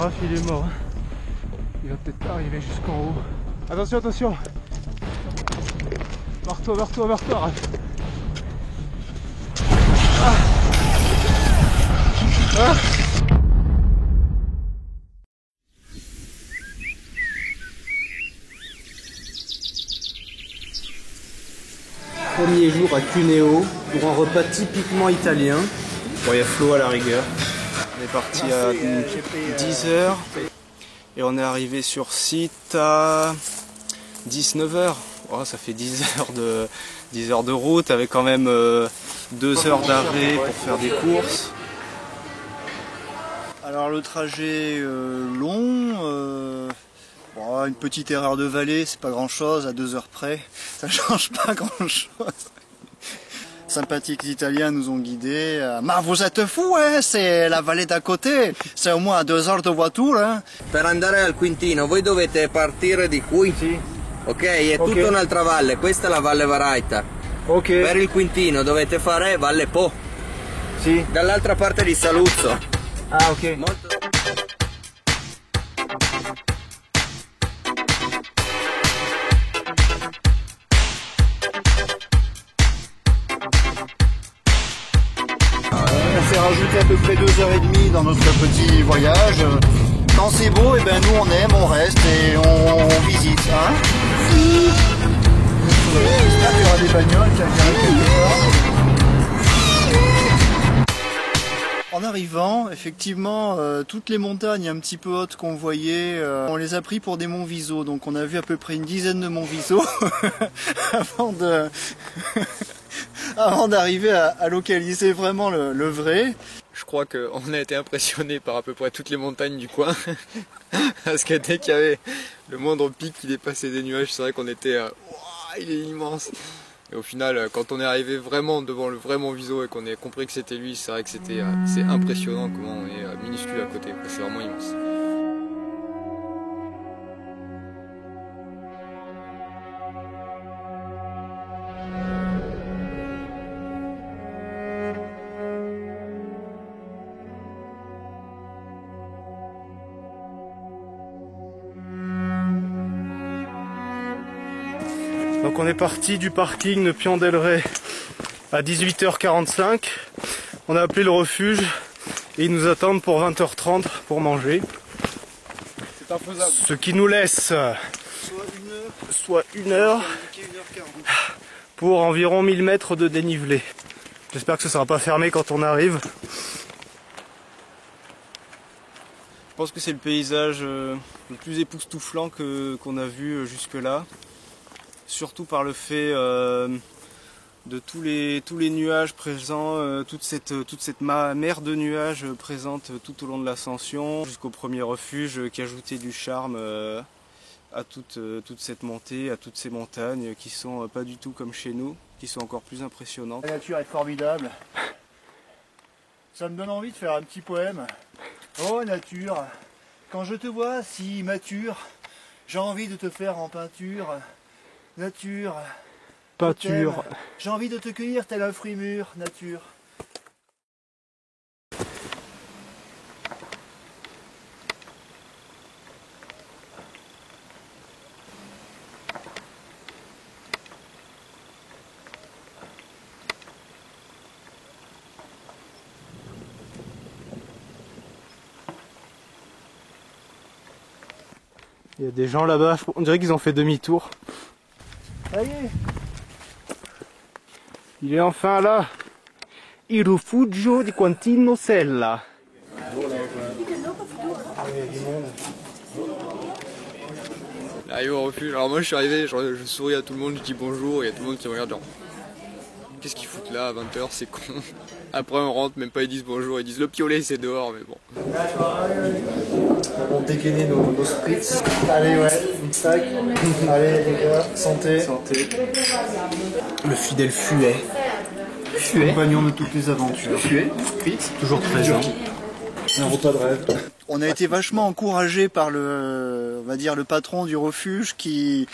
Raph il est mort. Il va peut-être pas arriver jusqu'en haut. Attention, attention. Barre-toi, barre-toi, barre-toi, Raph. Ah. Ah. Premier jour à Cuneo pour un repas typiquement italien. Bon, il y a Flo à la rigueur. On est parti à 10h et on est arrivé sur site à 19h. Oh, ça fait 10 heures de route avec quand même 2 heures d'arrêt pour faire des courses. Alors le trajet long, bon, une petite erreur de vallée, c'est pas grand chose à 2 heures près, ça change pas grand chose. Sympathiques Italiens nous ont guidés. Mais vous êtes fous, hein, c'est la vallée d'à côté, c'est au moins à 2 heures de voiture. Hein. Per andare al Quintino voi dovete partire di qui, sì. Ok? È tutta un'altra valle, questa è la Valle Varaita. Ok. Per il Quintino dovete fare Valle Po. Sì. Dall'altra parte di Saluzzo. Ah ok. Molto... On s'est rajouté à peu près 2h30 dans notre petit voyage. Quand c'est beau, et ben nous on aime, on reste et on visite. Hein. J'espère qu'il y aura des bagnoles qui arrivent quelque part. En arrivant, effectivement, toutes les montagnes un petit peu hautes qu'on voyait, on les a pris pour des monts Viso. Donc on a vu à peu près une dizaine de monts Viso avant d'arriver à localiser vraiment le vrai. Je crois qu'on a été impressionné par à peu près toutes les montagnes du coin. Parce que dès qu'il y avait le moindre pic qui dépassait des nuages, c'est vrai qu'on était wow, il est immense. Et au final, quand on est arrivé vraiment devant le vrai Mont Viso et qu'on a compris que c'était lui, c'est vrai que c'est impressionnant comment on est minuscule à côté. C'est vraiment immense. Donc on est parti du parking de Pian-del-Ré à 18h45. On a appelé le refuge et ils nous attendent pour 20h30 pour manger. C'est infaisable. Ce qui nous laisse soit une heure pour environ 1000 mètres de dénivelé. J'espère que ce ne sera pas fermé quand on arrive. Je pense que c'est le paysage le plus époustouflant qu'on a vu jusque-là. Surtout par le fait de tous les nuages présents, toute cette mer de nuages présente tout au long de l'ascension, jusqu'au premier refuge qui ajoutait du charme à toute cette montée, à toutes ces montagnes qui sont pas du tout comme chez nous, qui sont encore plus impressionnantes. La nature est formidable. Ça me donne envie de faire un petit poème. Oh nature, quand je te vois si mature, j'ai envie de te faire en peinture. Nature, Peinture. J'ai envie de te cueillir tel un fruit mûr, nature. Il y a des gens là-bas, on dirait qu'ils ont fait demi-tour. Ça y est. Il est enfin là. Il rifugio di Quintino Sella. Arrivé au refuge, alors moi je suis arrivé, je souris à tout le monde, je dis bonjour, et il y a tout le monde qui me regarde genre qu'est-ce qu'ils foutent là à 20h, c'est con. Après on rentre, même pas ils disent bonjour, ils disent le piolet c'est dehors, mais bon. On dégainait nos spritz. Allez ouais, une stack. Allez les gars, santé. Santé. Le fidèle Fuet. Compagnon de toutes les aventures. Fuet, spritz, toujours présent. Un repas de rêve. On a été vachement encouragé par on va dire le patron du refuge qui,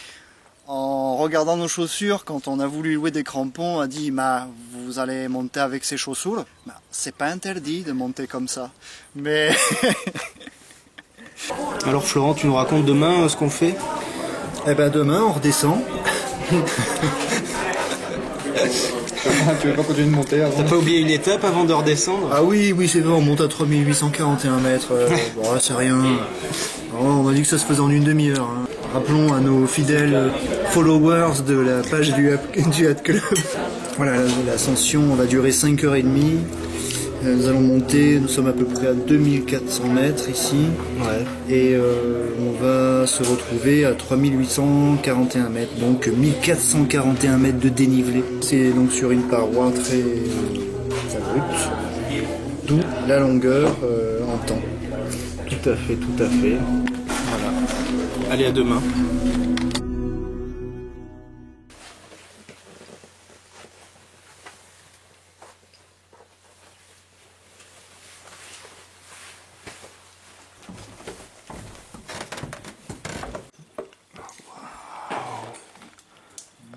en regardant nos chaussures, quand on a voulu louer des crampons, a dit bah, vous allez monter avec ces chaussures. Bah, c'est pas interdit de monter comme ça. Mais Alors Florent, tu nous racontes demain ce qu'on fait? Eh ben demain on redescend. Tu veux pas continuer de monter avant? T'as pas oublié une étape avant de redescendre? Ah oui, c'est vrai, on monte à 3841 mètres. Bon, c'est rien. On m'a dit que ça se faisait en une demi-heure. Hein. Rappelons à nos fidèles followers de la page du Hat Club. Voilà, l'ascension va durer 5h30. Nous allons monter, nous sommes à peu près à 2400 mètres ici. Ouais. Et on va se retrouver à 3841 mètres, donc 1441 mètres de dénivelé. C'est donc sur une paroi très abrupte, d'où la longueur en temps. Tout à fait, tout à fait. Voilà. Allez, à demain.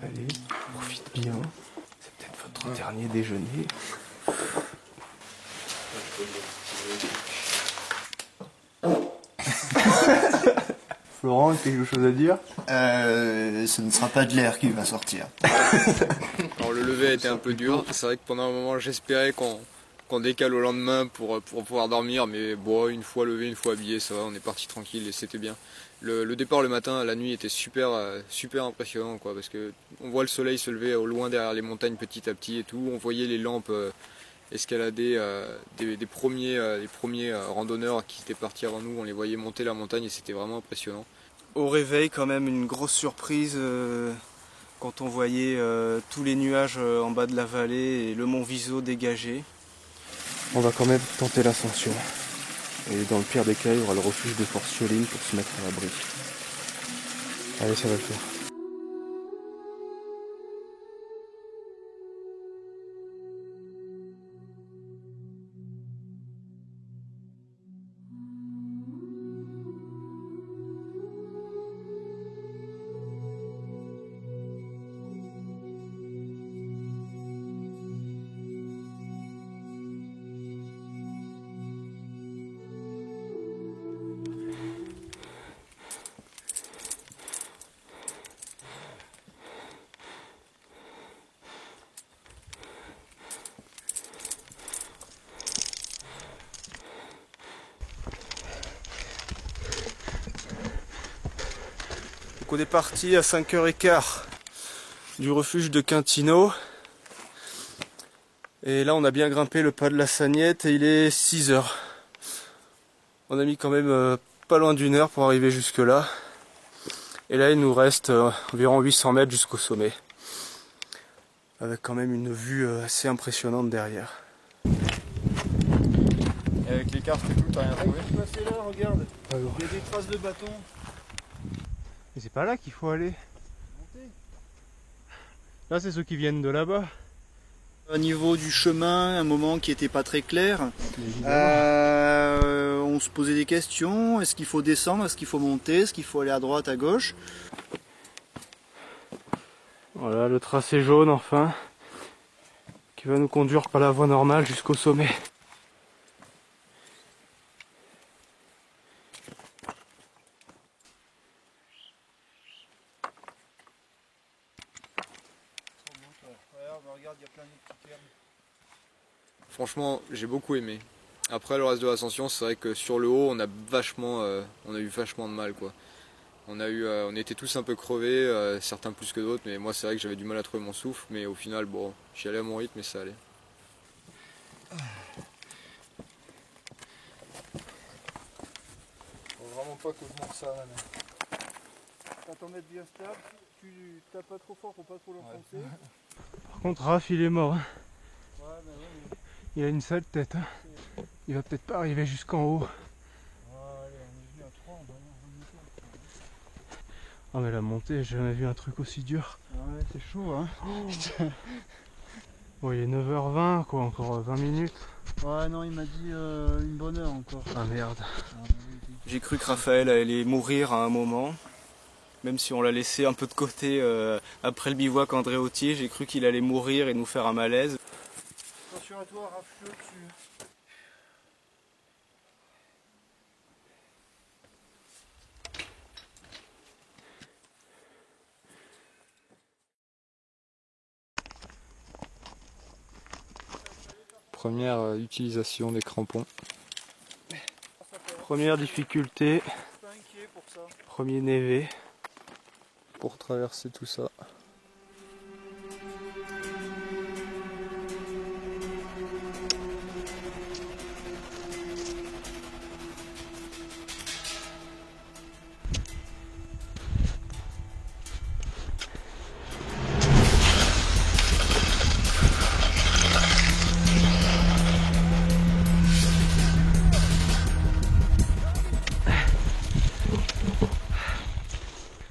Allez, profite bien. C'est peut-être votre dernier déjeuner. Florent, est-ce que quelque chose à dire? Ce ne sera pas de l'air qui va sortir. Alors le lever a été un peu dur. C'est vrai que pendant un moment j'espérais qu'on décale au lendemain pour pouvoir dormir, mais bon, une fois levé, une fois habillé, ça va, on est parti tranquille et c'était bien. Le départ le matin, la nuit était super impressionnant, quoi, parce que on voit le soleil se lever au loin derrière les montagnes petit à petit et tout. On voyait les lampes escalader des premiers randonneurs qui étaient partis avant nous. On les voyait monter la montagne et c'était vraiment impressionnant. Au réveil, quand même, une grosse surprise quand on voyait tous les nuages en bas de la vallée et le mont Viso dégagé. On va quand même tenter l'ascension. Et dans le pire des cas, il y aura le refuge de Forcioline pour se mettre à l'abri. Allez, ça va le faire. Donc on est parti à 5h15 du refuge de Quintino. Et là on a bien grimpé le pas de la Sagnette et il est 6h. On a mis quand même pas loin d'une heure pour arriver jusque là. Et là il nous reste environ 800 mètres jusqu'au sommet. Avec quand même une vue assez impressionnante derrière. Et avec les cartes et tout, t'as rien trouvé? Passer là, regarde. Il y a des traces de bâtons. Mais c'est pas là qu'il faut aller. Là c'est ceux qui viennent de là-bas. Au niveau du chemin, un moment qui n'était pas très clair, on se posait des questions. Est-ce qu'il faut descendre? Est-ce qu'il faut monter? Est-ce qu'il faut aller à droite, à gauche? Voilà le tracé jaune enfin, qui va nous conduire par la voie normale jusqu'au sommet. Franchement, j'ai beaucoup aimé. Après le reste de l'ascension, c'est vrai que sur le haut, on a eu vachement de mal, quoi. On était tous un peu crevés, certains plus que d'autres, mais moi c'est vrai que j'avais du mal à trouver mon souffle, mais au final, bon, j'y allais à mon rythme et ça allait. Faut vraiment pas que je monte ça, là. Attends, mettre bien stable, tu tapes pas trop fort, faut pas trop l'enfoncer. Ouais. Par contre, Raph il est mort. Hein. Ouais, mais ouais, mais... Il a une sale tête. Hein. Il va peut-être pas arriver jusqu'en haut. Ouais, allez, on est venu à 3, on va monter. Ah mais la montée, j'ai jamais vu un truc aussi dur. Ouais, c'est chaud, hein. Bon, il est 9h20, quoi, encore 20 minutes. Ouais, non, il m'a dit une bonne heure encore. Ah merde. J'ai cru que Raphaël allait mourir à un moment. Même si on l'a laissé un peu de côté après le bivouac Andréotti, j'ai cru qu'il allait mourir et nous faire un malaise. Attention à toi, Raphaël, dessus. Première utilisation des crampons. Première difficulté, premier névé. Pour traverser tout ça.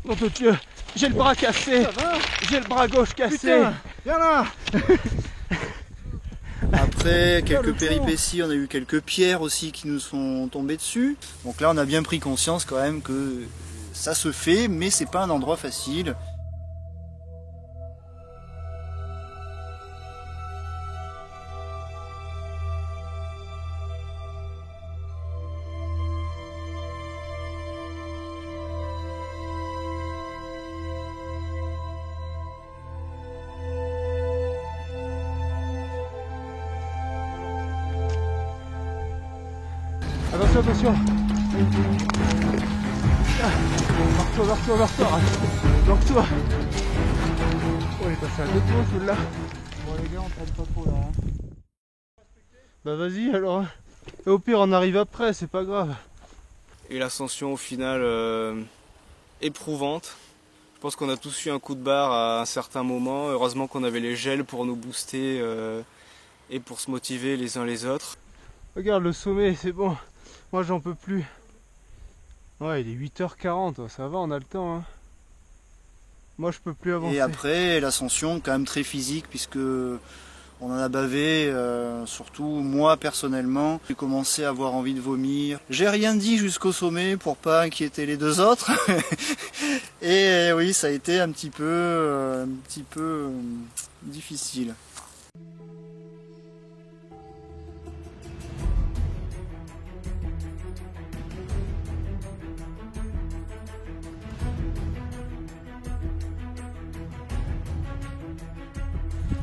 Mon Dieu, j'ai le bras cassé. J'ai le bras gauche cassé. Putain, viens là. Après quelques péripéties, on a eu quelques pierres aussi qui nous sont tombées dessus. Donc là, on a bien pris conscience quand même que ça se fait, mais c'est pas un endroit facile. Attention, attention. Barre-toi. Oh, il est passé à 2 tours celui-là. Bon les gars, on traîne pas trop là. Bah vas-y alors. Et au pire on arrive après, c'est pas grave. Et l'ascension au final éprouvante. Je pense qu'on a tous eu un coup de barre à un certain moment. Heureusement qu'on avait les gels pour nous booster et pour se motiver les uns les autres. Regarde le sommet, c'est bon. Moi j'en peux plus. Ouais, il est 8h40, ça va, on a le temps. Hein. Moi je peux plus avancer. Et après, l'ascension quand même très physique puisque on en a bavé, surtout moi personnellement. J'ai commencé à avoir envie de vomir. J'ai rien dit jusqu'au sommet pour pas inquiéter les deux autres. Et oui, ça a été un petit peu difficile.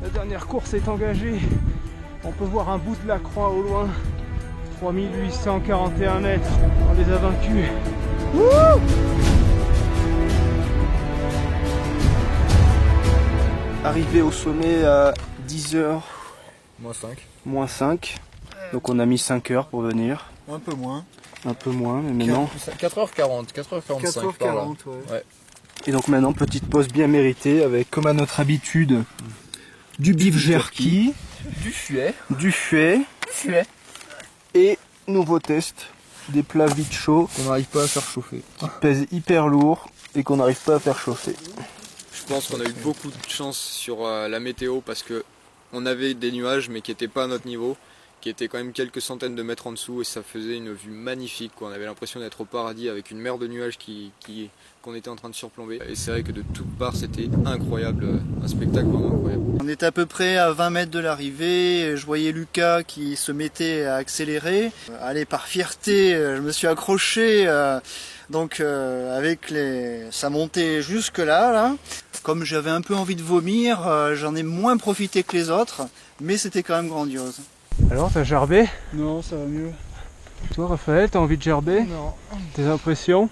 La dernière course est engagée. On peut voir un bout de la croix au loin. 3841 mètres. On les a vaincus. Wouh! Arrivé au sommet à 10h. Moins 5. Donc on a mis 5 heures pour venir. Un peu moins. Un peu moins, mais maintenant. 4h40, 4h45 par là. 4h40, ouais. Et donc maintenant, petite pause bien méritée avec, comme à notre habitude, du beef jerky, Du fuet. et nouveau test, des plats vite chauds Qu'on n'arrive pas à faire chauffer. qui pèsent hyper lourd et qu'on n'arrive pas à faire chauffer. Je pense qu'on a eu beaucoup de chance sur la météo parce que on avait des nuages mais qui n'étaient pas à notre niveau, qui étaient quand même quelques centaines de mètres en dessous et ça faisait une vue magnifique, quoi. On avait l'impression d'être au paradis avec une mer de nuages qu'on était en train de surplomber. Et c'est vrai que de toutes parts c'était incroyable, un spectacle vraiment incroyable. On était à peu près à 20 mètres de l'arrivée, je voyais Lucas qui se mettait à accélérer. Allez, par fierté, je me suis accroché, avec ça montait jusque là. Comme j'avais un peu envie de vomir, j'en ai moins profité que les autres, mais c'était quand même grandiose. Alors, t'as gerbé? Non, ça va mieux. Toi, Raphaël, t'as envie de gerber? Non. Tes impressions?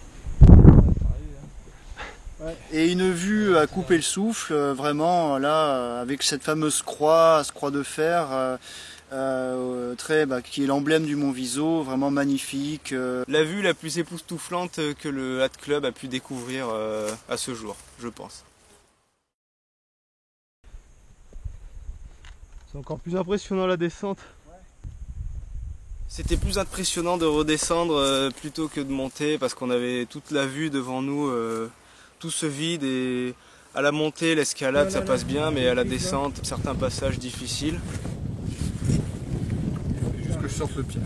Et une vue à couper le souffle, vraiment là, avec cette fameuse croix de fer, qui est l'emblème du Mont Viso, vraiment magnifique. La vue la plus époustouflante que le Hat Club a pu découvrir à ce jour, je pense. C'est encore plus impressionnant la descente. C'était plus impressionnant de redescendre plutôt que de monter parce qu'on avait toute la vue devant nous, tout ce vide, et à la montée, l'escalade ça passe bien, mais à la descente, certains passages difficiles. Juste que je sorte le pied.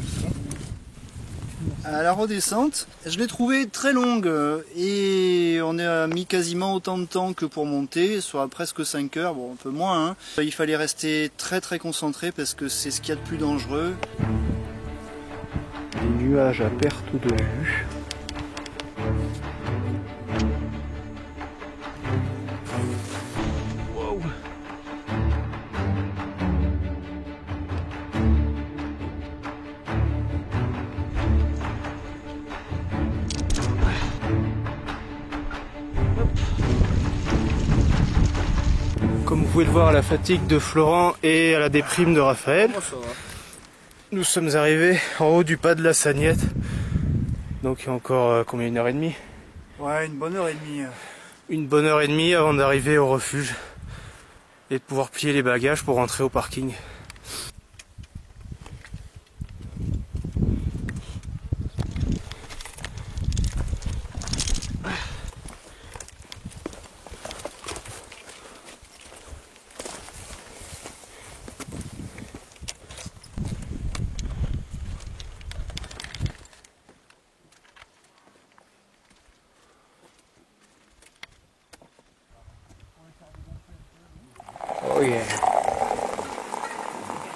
À la redescente, je l'ai trouvée très longue et on a mis quasiment autant de temps que pour monter, soit presque 5 heures, bon un peu moins. Il fallait rester très très concentré parce que c'est ce qu'il y a de plus dangereux. Des nuages à perte de vue. Wow. pouvez le voir, à la fatigue de Florent et à la déprime de Raphaël. Nous sommes arrivés en haut du pas de la Sagnette. Donc il y a encore combien, 1h30? Ouais, une bonne heure et demie. Une bonne heure et demie avant d'arriver au refuge et de pouvoir plier les bagages pour rentrer au parking. Oh yeah.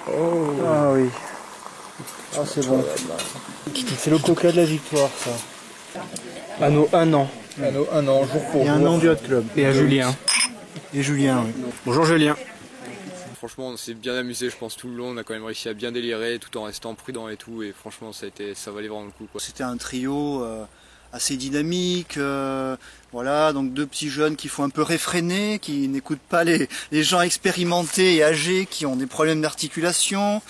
Oh. Ah oui. Ah c'est bon. C'est le coca de la victoire ça. À nos 1 an. À nos 1 an, jour pour Et jour. un an du Hot Club. Et à Julien. Et Julien, oui. Bonjour Julien. Franchement, on s'est bien amusé, je pense, tout le long. On a quand même réussi à bien délirer tout en restant prudent et tout. Et franchement, ça valait vraiment le coup, quoi. C'était un trio assez dynamique, voilà, donc 2 petits jeunes qui font un peu réfréner, qui n'écoutent pas les gens expérimentés et âgés qui ont des problèmes d'articulation.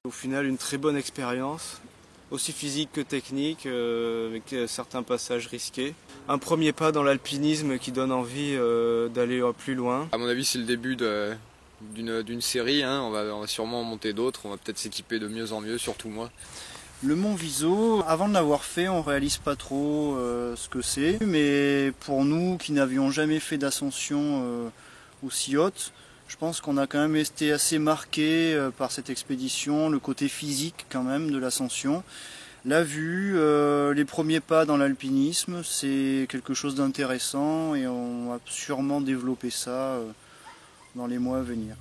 Au final, une très bonne expérience, aussi physique que technique, avec certains passages risqués. Un premier pas dans l'alpinisme qui donne envie d'aller plus loin. À mon avis, c'est le début d'une série, hein. On va sûrement en monter d'autres, on va peut-être s'équiper de mieux en mieux, surtout moi. Le Mont Viso, avant de l'avoir fait, on réalise pas trop ce que c'est, mais pour nous qui n'avions jamais fait d'ascension aussi haute, je pense qu'on a quand même été assez marqué par cette expédition, le côté physique quand même de l'ascension. La vue, les premiers pas dans l'alpinisme, c'est quelque chose d'intéressant et on va sûrement développer ça dans les mois à venir.